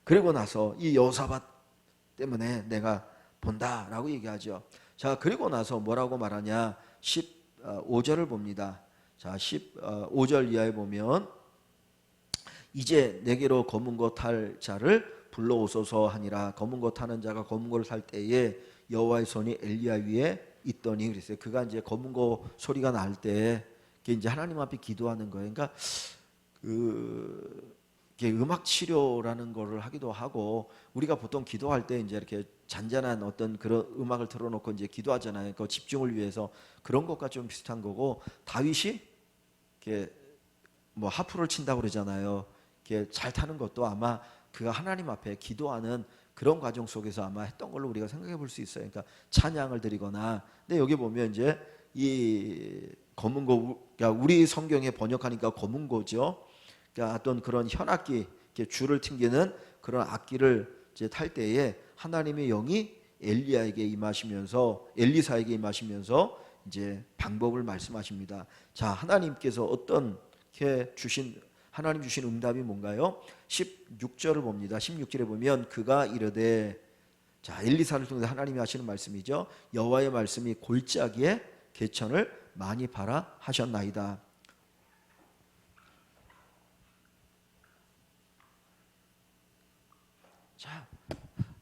그리고 나서 이 여호사밧 때문에 내가 본다라고 얘기하죠. 자, 그리고 나서 뭐라고 말하냐? 15절을 봅니다. 자, 15절 이하에 보면 이제 내게로 검은 거 탈 자를 불러오소서 하니라. 검은 거 타는 자가 검은 거를 탈 때에 여호와의 손이 엘리야 위에 있더니 그랬어요. 그가 이제 검은 거 소리가 날 때 이제 하나님 앞에 기도하는 거예요. 그러니까 이게 음악 치료라는 거를 하기도 하고, 우리가 보통 기도할 때 이제 이렇게 잔잔한 어떤 그런 음악을 틀어놓고 이제 기도하잖아요. 그 집중을 위해서. 그런 것과 좀 비슷한 거고, 다윗이 이렇게 뭐 하프를 친다고 그러잖아요. 이렇게 잘 타는 것도 아마 그가 하나님 앞에 기도하는 그런 과정 속에서 아마 했던 걸로 우리가 생각해 볼 수 있어요. 그러니까 찬양을 드리거나. 근데 여기 보면 이제 이 검은 거, 그러니까 우리 성경에 번역하니까 검은 거죠. 그러니까 어떤 그런 현악기, 이렇게 줄을 튕기는 그런 악기를 이제 탈 때에 하나님의 영이 엘리야에게 임하시면서, 엘리사에게 임하시면서 이제 방법을 말씀하십니다. 자, 하나님께서 어떻게 하나님 주신 응답이 뭔가요? 16절을 봅니다. 16절에 보면 그가 이르되, 자, 엘리사를 통해서 하나님이 하시는 말씀이죠. 여호와의 말씀이 골짜기에 개천을 많이 파라 하셨나이다. 자,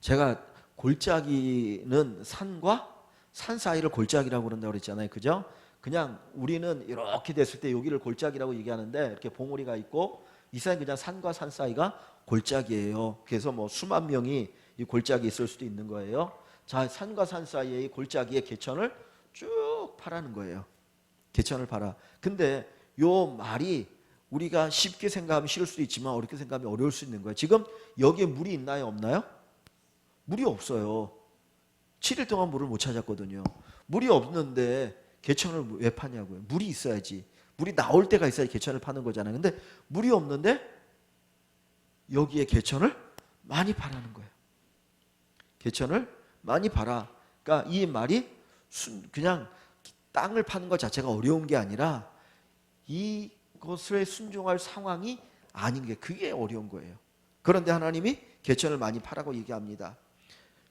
제가 골짜기는 산과 산 사이를 골짜기라고 그런다고 그랬잖아요. 그죠? 그냥 우리는 이렇게 됐을 때 여기를 골짜기라고 얘기하는데, 이렇게 봉우리가 있고 이 사이 그냥 산과 산 사이가 골짜기예요. 그래서 뭐 수만 명이 이 골짜기에 있을 수도 있는 거예요. 자, 산과 산 사이의 골짜기에 개천을 쭉 파라는 거예요. 개천을 파라. 근데 요 말이 우리가 쉽게 생각하면 쉬울 수도 있지만 어렵게 생각하면 어려울 수 있는 거예요. 지금 여기에 물이 있나요? 없나요? 물이 없어요. 7일 동안 물을 못 찾았거든요. 물이 없는데 개천을 왜 파냐고요. 물이 있어야지. 물이 나올 때가 있어야 개천을 파는 거잖아요. 근데 물이 없는데 여기에 개천을 많이 파라는 거예요. 개천을 많이 파라. 그러니까 이 말이 그냥 땅을 파는 것 자체가 어려운 게 아니라 이것에 순종할 상황이 아닌 게, 그게 어려운 거예요. 그런데 하나님이 개천을 많이 파라고 얘기합니다.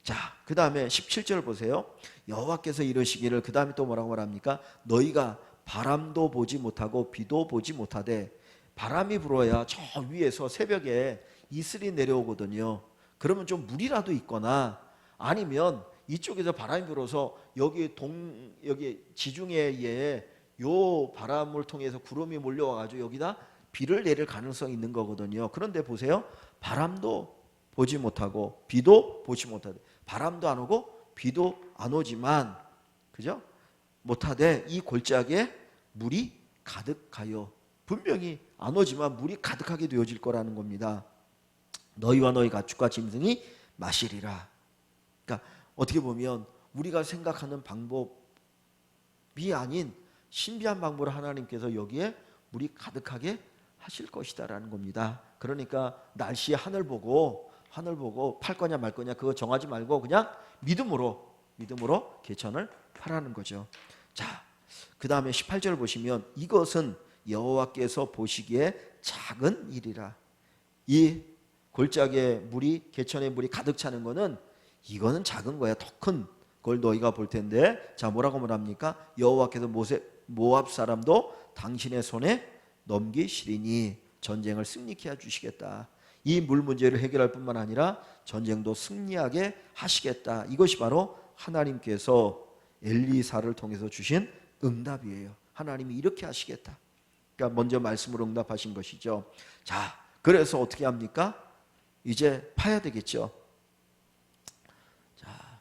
자, 그 다음에 17절 보세요. 여호와께서 이르시기를, 그 다음에 또 뭐라고 말합니까? 너희가 바람도 보지 못하고 비도 보지 못하되, 바람이 불어야 저 위에서 새벽에 이슬이 내려오거든요. 그러면 좀 물이라도 있거나, 아니면 이쪽에서 바람이 불어서 여기 지중해에 요 바람을 통해서 구름이 몰려와가지고 여기다 비를 내릴 가능성이 있는 거거든요. 그런데 보세요. 바람도 보지 못하고 비도 보지 못하되, 바람도 안 오고 비도 안 오지만, 그죠? 못하되 이 골짜기에 물이 가득하여, 분명히 안 오지만 물이 가득하게 되어질 거라는 겁니다. 너희와 너희 가축과 짐승이 마시리라. 그러니까 어떻게 보면 우리가 생각하는 방법이 아닌 신비한 방법으로 하나님께서 여기에 물이 가득하게 하실 것이다라는 겁니다. 그러니까 날씨 하늘 보고 팔 거냐 말 거냐 그거 정하지 말고 그냥 믿음으로 개천을 파라는 거죠. 자, 그 다음에 18절 보시면 이것은 여호와께서 보시기에 작은 일이라. 이 골짜기에 물이, 개천에 물이 가득 차는 거는, 이거는 작은 거야. 더 큰 걸 너희가 볼 텐데, 자, 뭐라고 말합니까? 여호와께서 모압 사람도 당신의 손에 넘기시리니 전쟁을 승리케 해주시겠다. 이 물 문제를 해결할 뿐만 아니라 전쟁도 승리하게 하시겠다. 이것이 바로 하나님께서 엘리사를 통해서 주신 응답이에요. 하나님이 이렇게 하시겠다. 그러니까 먼저 말씀으로 응답하신 것이죠. 자, 그래서 어떻게 합니까? 이제 파야 되겠죠. 자,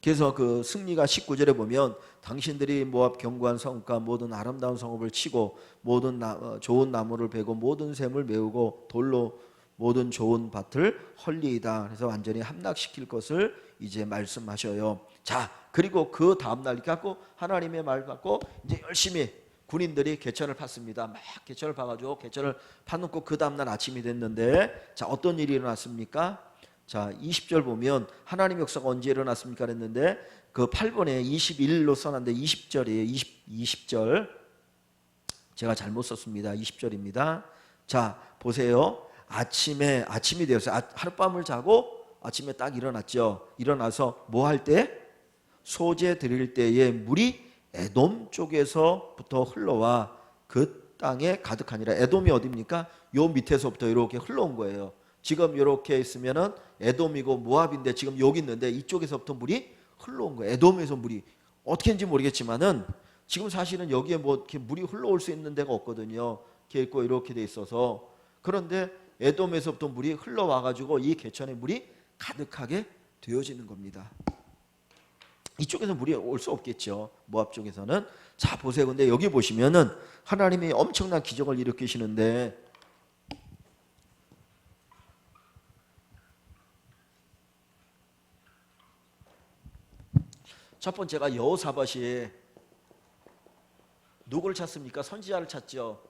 그래서 그 승리가 19절에 보면 당신들이 모압 견고한 성과 모든 아름다운 성읍을 치고 모든 좋은 나무를 베고 모든 샘을 메우고 돌로 모든 좋은 밭을 헐리이다. 그래서 완전히 함락시킬 것을 이제 말씀하셔요. 자, 그리고 그 다음날 갖고 하나님의 말 갖고 이제 열심히 군인들이 개천을 팠습니다. 막 개천을 파가지고 개천을 파놓고 그 다음날 아침이 됐는데, 자, 어떤 일이 일어났습니까? 자, 20절 보면 하나님의 역사가 언제 일어났습니까? 그랬는데 그 8번에 21일로 써놨는데 20절이에요. 20절 제가 잘못 썼습니다. 20절입니다. 자, 보세요. 아침이 되었어요. 하룻밤을 자고 아침에 딱 일어났죠. 일어나서 뭐 할 때? 소재 드릴 때에 물이 에돔 쪽에서부터 흘러와 그 땅에 가득하니라. 에돔이 어디입니까? 요 밑에서부터 이렇게 흘러온 거예요. 지금 이렇게 있으면은 에돔이고 모압인데 지금 여기 있는데 이쪽에서부터 물이 흘러온 거예요. 에돔에서 물이 어떻게인지 모르겠지만은 지금 사실은 여기에 뭐 이렇게 물이 흘러올 수 있는 데가 없거든요. 이렇게 있고 이렇게 돼 있어서. 그런데 에돔에서부터 물이 흘러와 가지고 이 개천에 물이 가득하게 되어지는 겁니다. 이쪽에서 물이 올 수 없겠죠. 모압 쪽에서는. 자, 보세요. 근데 여기 보시면은 하나님이 엄청난 기적을 일으키시는데, 첫 번째가 여호사밧이 누구를 찾습니까? 선지자를 찾죠.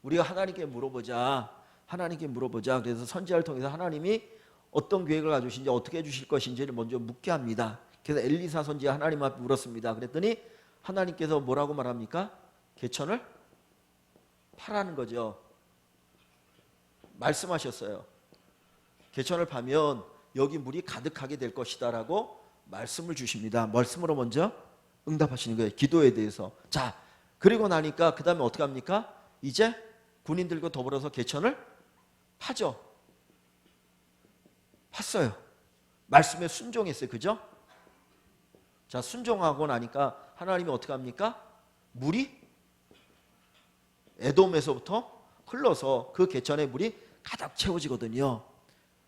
우리가 하나님께 물어보자. 그래서 선지자를 통해서 하나님이 어떤 계획을 가지신지 어떻게 해주실 것인지를 먼저 묻게 합니다. 그래서 엘리사 선지자 하나님 앞에 물었습니다. 그랬더니 하나님께서 뭐라고 말합니까? 개천을 파라는 거죠. 말씀하셨어요. 개천을 파면 여기 물이 가득하게 될 것이다 라고 말씀을 주십니다. 말씀으로 먼저 응답하시는 거예요. 기도에 대해서. 자, 그리고 나니까 그 다음에 어떻게 합니까? 이제 군인들과 더불어서 개천을 파죠. 팠어요. 말씀에 순종했어요. 그죠? 자, 순종하고 나니까 하나님이 어떻게 합니까? 물이 에돔에서부터 흘러서 그 개천의 물이 가득 채워지거든요.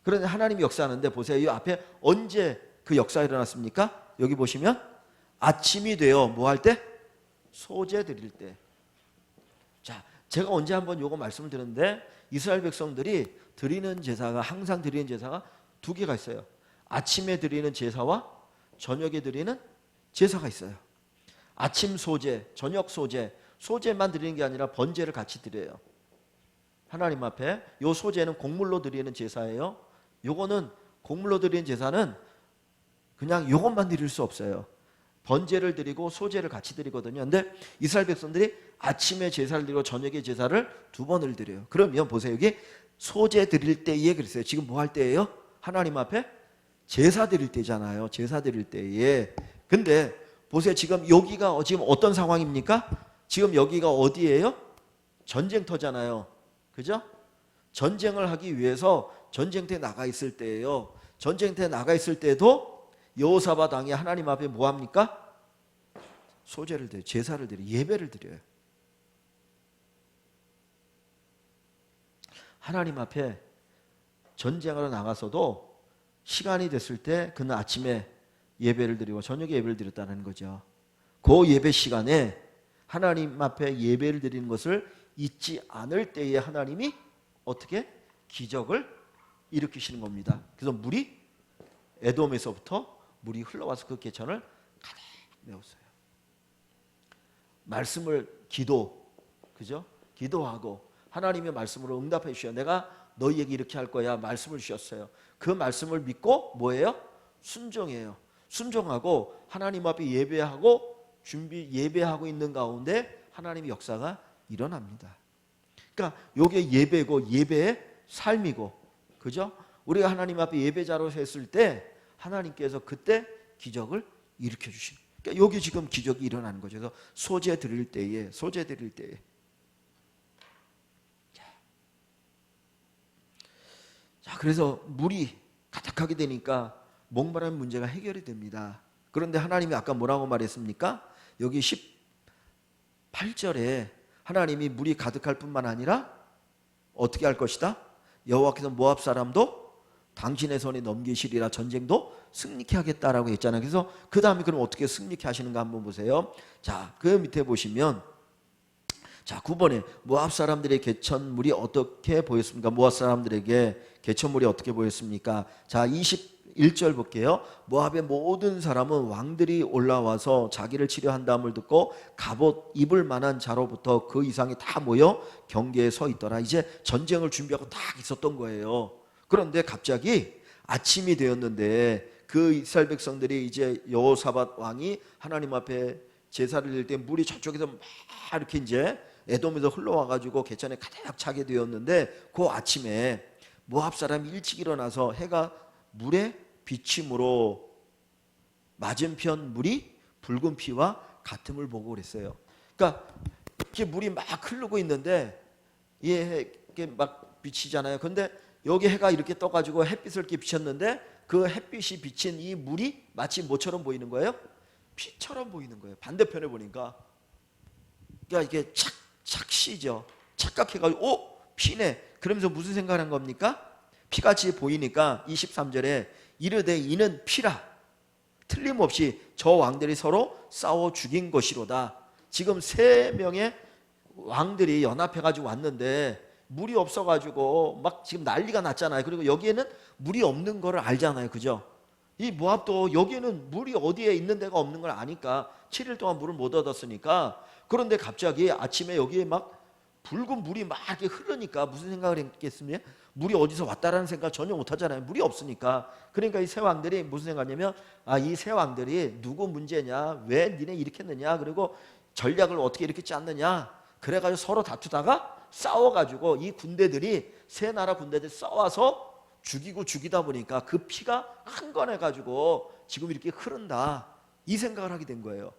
그런데 하나님이 역사하는데 보세요. 이 앞에 언제 그 역사가 일어났습니까? 여기 보시면 아침이 되어 뭐 할 때? 소재 드릴 때. 자, 제가 언제 한번 요거 말씀을 드렸는데 이스라엘 백성들이 드리는 제사가 항상 드리는 제사가 두 개가 있어요. 아침에 드리는 제사와 저녁에 드리는 제사가 있어요. 아침 소재, 저녁 소재, 소재만 드리는 게 아니라 번제를 같이 드려요. 하나님 앞에. 요 소재는 곡물로 드리는 제사예요. 요거는 곡물로 드리는 제사는 그냥 요것만 드릴 수 없어요. 번제를 드리고 소제를 같이 드리거든요. 근데 이스라엘 백성들이 아침에 제사를 드리고 저녁에 제사를 두 번을 드려요. 그러면 보세요. 여기 소제 드릴 때에 그랬어요. 지금 뭐 할 때예요? 하나님 앞에 제사 드릴 때잖아요. 제사 드릴 때에. 근데 보세요. 지금 여기가 지금 어떤 상황입니까? 지금 여기가 어디예요? 전쟁터잖아요. 그죠? 전쟁을 하기 위해서 전쟁터에 나가 있을 때예요. 전쟁터에 나가 있을 때도 여호사밧 왕이 하나님 앞에 뭐 합니까? 소제를 드려요. 제사를 드려요. 예배를 드려요. 하나님 앞에 전쟁하러 나가서도 시간이 됐을 때 그는 아침에 예배를 드리고 저녁에 예배를 드렸다는 거죠. 그 예배 시간에 하나님 앞에 예배를 드리는 것을 잊지 않을 때에 하나님이 어떻게 기적을 일으키시는 겁니다. 그래서 물이 에돔에서부터 물이 흘러와서 그 개천을 가득 메웠어요. 말씀을 그죠? 기도하고 하나님의 말씀으로 응답해 주셔. 내가 너희에게 이렇게 할 거야. 말씀을 주셨어요. 그 말씀을 믿고 뭐예요? 순종해요. 순종하고 하나님 앞에 예배하고 있는 가운데 하나님의 역사가 일어납니다. 그러니까 이게 예배고 예배의 삶이고, 그죠? 우리가 하나님 앞에 예배자로 섰을 때 하나님께서 그때 기적을 일으켜 주시는. 그러니까 여기 지금 기적이 일어나는 거죠. 그래서 소재 드릴 때에. 자, 그래서 물이 가득하게 되니까 목마른 문제가 해결이 됩니다. 그런데 하나님이 아까 뭐라고 말했습니까? 여기 8절에 하나님이 물이 가득할 뿐만 아니라 어떻게 할 것이다? 여호와께서 모압 사람도 당신의 손에 넘기시리라, 전쟁도 승리케 하겠다라고 했잖아요. 그래서 그 다음에 그럼 어떻게 승리케 하시는가 한번 보세요. 자, 그 밑에 보시면 자 9번에 모압 사람들의 개천물이 어떻게 보였습니까? 모압 사람들에게 개천물이 어떻게 보였습니까? 자 21절 볼게요. 모압의 모든 사람은 왕들이 올라와서 자기를 치료한다음을 듣고 갑옷 입을 만한 자로부터 그 이상이 다 모여 경계에 서 있더라. 이제 전쟁을 준비하고 딱 있었던 거예요. 그런데 갑자기 아침이 되었는데 그 이스라엘 백성들이 이제 여호사밧 왕이 하나님 앞에 제사를 드릴 때 물이 저쪽에서 막 이렇게 이제 에돔에서 흘러와가지고 개천에 가득 차게 되었는데 그 아침에 모압 사람이 일찍 일어나서 해가 물에 비침으로 맞은편 물이 붉은 피와 같음을 보고 그랬어요. 그러니까 이렇게 물이 막 흐르고 있는데 이게 막 비치잖아요. 근데 여기 해가 이렇게 떠가지고 햇빛을 이렇게 비쳤는데 그 햇빛이 비친 이 물이 마치 뭐처럼 보이는 거예요? 피처럼 보이는 거예요. 반대편에 보니까. 그러니까 이게 착시죠. 착각해가지고 피네. 그러면서 무슨 생각을 한 겁니까? 피같이 보이니까 23절에 이르되 이는 피라. 틀림없이 저 왕들이 서로 싸워 죽인 것이로다. 지금 3명의 왕들이 연합해가지고 왔는데 물이 없어가지고 막 지금 난리가 났잖아요. 그리고 여기에는 물이 없는 거를 알잖아요. 그죠? 이 모압도 여기에는 물이 어디에 있는 데가 없는 걸 아니까 7일 동안 물을 못 얻었으니까. 그런데 갑자기 아침에 여기에 막 붉은 물이 막 이렇게 흐르니까 무슨 생각을 했겠습니까? 물이 어디서 왔다라는 생각 전혀 못 하잖아요. 물이 없으니까. 그러니까 이 세 왕들이 무슨 생각하냐면 이 세 왕들이 누구 문제냐? 왜 니네 이렇게 했느냐? 그리고 전략을 어떻게 이렇게 짰느냐? 그래가지고 서로 다투다가 싸워가지고 이 군대들이 세 나라 군대들 싸워서 죽이다 보니까 그 피가 흥건해가지고 지금 이렇게 흐른다. 이 생각을 하게 된 거예요.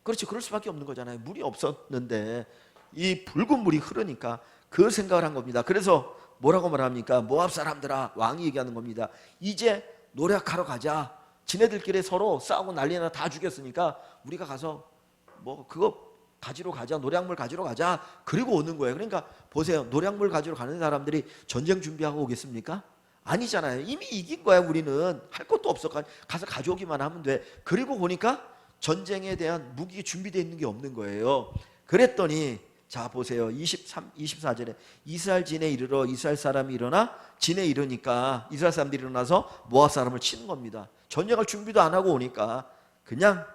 그렇지, 그럴 수밖에 없는 거잖아요. 물이 없었는데 이 붉은 물이 흐르니까 그 생각을 한 겁니다. 그래서 뭐라고 말합니까? 모압 사람들아, 왕이 얘기하는 겁니다. 이제 노력하러 가자. 지네들끼리 서로 싸우고 난리나 다 죽였으니까 우리가 가서 뭐 그거 가지러 가자. 노량물 가지러 가자. 그리고 오는 거예요. 그러니까 보세요. 노량물 가지러 가는 사람들이 전쟁 준비하고 오겠습니까? 아니잖아요. 이미 이긴 거야. 우리는 할 것도 없어. 가서 가져오기만 하면 돼. 그리고 보니까 전쟁에 대한 무기 준비되어 있는 게 없는 거예요. 그랬더니 자 보세요. 24절에 이스라엘 진에 이르러 이스라엘 사람이 일어나 진에 이르니까 이스라엘 사람들이 일어나서 모압 사람을 치는 겁니다. 전쟁할 준비도 안 하고 오니까 그냥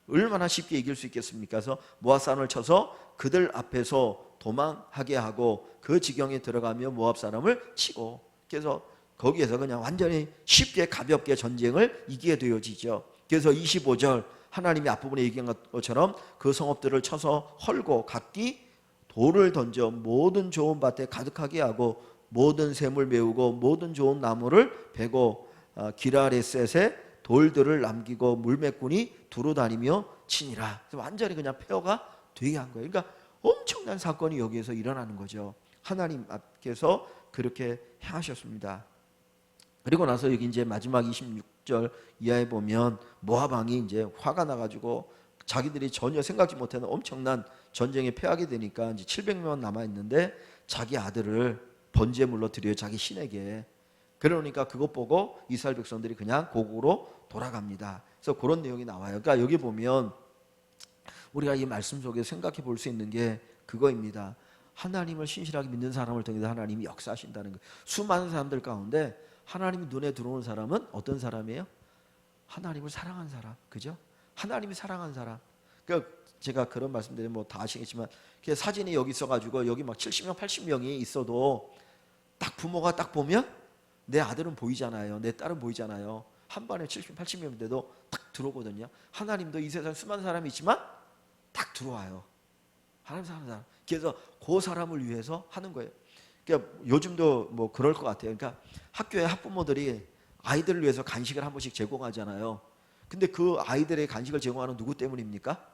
얼마나 쉽게 이길 수 있겠습니까? 그래서 모압 사람을 쳐서 그들 앞에서 도망하게 하고 그 지경에 들어가며 모압 사람을 치고, 그래서 거기에서 그냥 완전히 쉽게 가볍게 전쟁을 이기게 되어지죠. 그래서 25절 하나님이 앞부분에 얘기한 것처럼 그 성읍들을 쳐서 헐고 각기 돌을 던져 모든 좋은 밭에 가득하게 하고 모든 샘을 메우고 모든 좋은 나무를 베고 기라레셋에 돌들을 남기고 물매꾼이 두루 다니며 치니라. 완전히 그냥 폐허가 되게 한 거예요. 그러니까 엄청난 사건이 여기에서 일어나는 거죠. 하나님 앞에서 그렇게 행하셨습니다. 그리고 나서 여기 이제 마지막 26절 이하에 보면 모압 왕이 이제 화가 나가지고 자기들이 전혀 생각지 못하는 엄청난 전쟁에 패하게 되니까 이제 700명 남아 있는데 자기 아들을 번제물로 드려요. 자기 신에게. 그러니까 그것 보고 이스라엘 백성들이 그냥 고국으로 돌아갑니다. 그래서 그런 내용이 나와요. 그러니까 여기 보면 우리가 이 말씀 속에 생각해 볼 수 있는 게 그거입니다. 하나님을 신실하게 믿는 사람을 통해서 하나님이 역사하신다는 거예요. 수많은 사람들 가운데 하나님이 눈에 들어오는 사람은 어떤 사람이에요? 하나님을 사랑한 사람, 그죠? 하나님이 사랑한 사람. 그러니까 제가 그런 말씀드리면 뭐 다 아시겠지만 사진이 여기 있어가지고 여기 막 70명, 80명이 있어도 딱 부모가 딱 보면 내 아들은 보이잖아요. 내 딸은 보이잖아요. 한 반에 70, 80명인데도 딱 들어오거든요. 하나님도 이 세상 수많은 사람이 있지만 딱 들어와요. 하나님 사랑하는 사람. 그래서 그 사람을 위해서 하는 거예요. 그러니까 요즘도 뭐 그럴 것 같아요. 그러니까 학교에 학부모들이 아이들을 위해서 간식을 한 번씩 제공하잖아요. 근데 그 아이들의 간식을 제공하는 누구 때문입니까?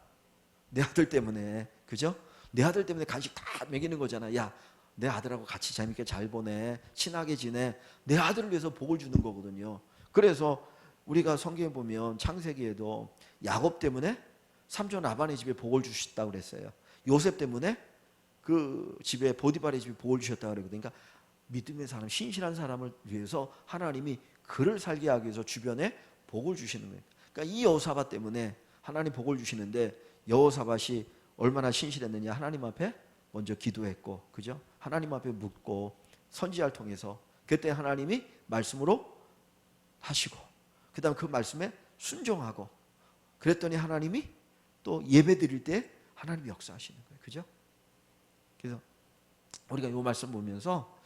내 아들 때문에. 그죠? 내 아들 때문에 간식 다 먹이는 거잖아. 야, 내 아들하고 같이 재밌게 잘 보내. 친하게 지내. 내 아들을 위해서 복을 주는 거거든요. 그래서 우리가 성경에 보면 창세기에도 야곱 때문에 삼촌 라반의 집에 복을 주셨다고 그랬어요. 요셉 때문에 그 집에 보디발의 집에 복을 주셨다고 그러거든요. 그러니까 믿음의 사람, 신실한 사람을 위해서 하나님이 그를 살게 하기 위해서 주변에 복을 주시는 거예요. 그러니까 이 여호사밧 때문에 하나님 복을 주시는데, 여호사밧이 얼마나 신실했느냐. 하나님 앞에 먼저 기도했고, 그죠? 하나님 앞에 묻고 선지자를 통해서 그때 하나님이 말씀으로 하시고, 그다음 그 말씀에 순종하고, 그랬더니 하나님이 또 예배 드릴 때 하나님이 역사하시는 거예요. 그죠? 그래서 우리가 이 말씀 보면서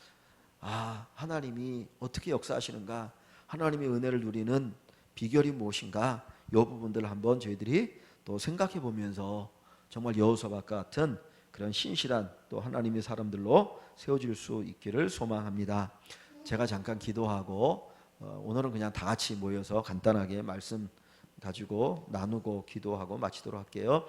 하나님이 어떻게 역사하시는가, 하나님의 은혜를 누리는 비결이 무엇인가, 이 부분들을 한번 저희들이 또 생각해 보면서 정말 여호사밧 같은 그런 신실한 또 하나님의 사람들로 세워질 수 있기를 소망합니다. 제가 잠깐 기도하고 오늘은 그냥 다 같이 모여서 간단하게 말씀 가지고 나누고 기도하고 마치도록 할게요.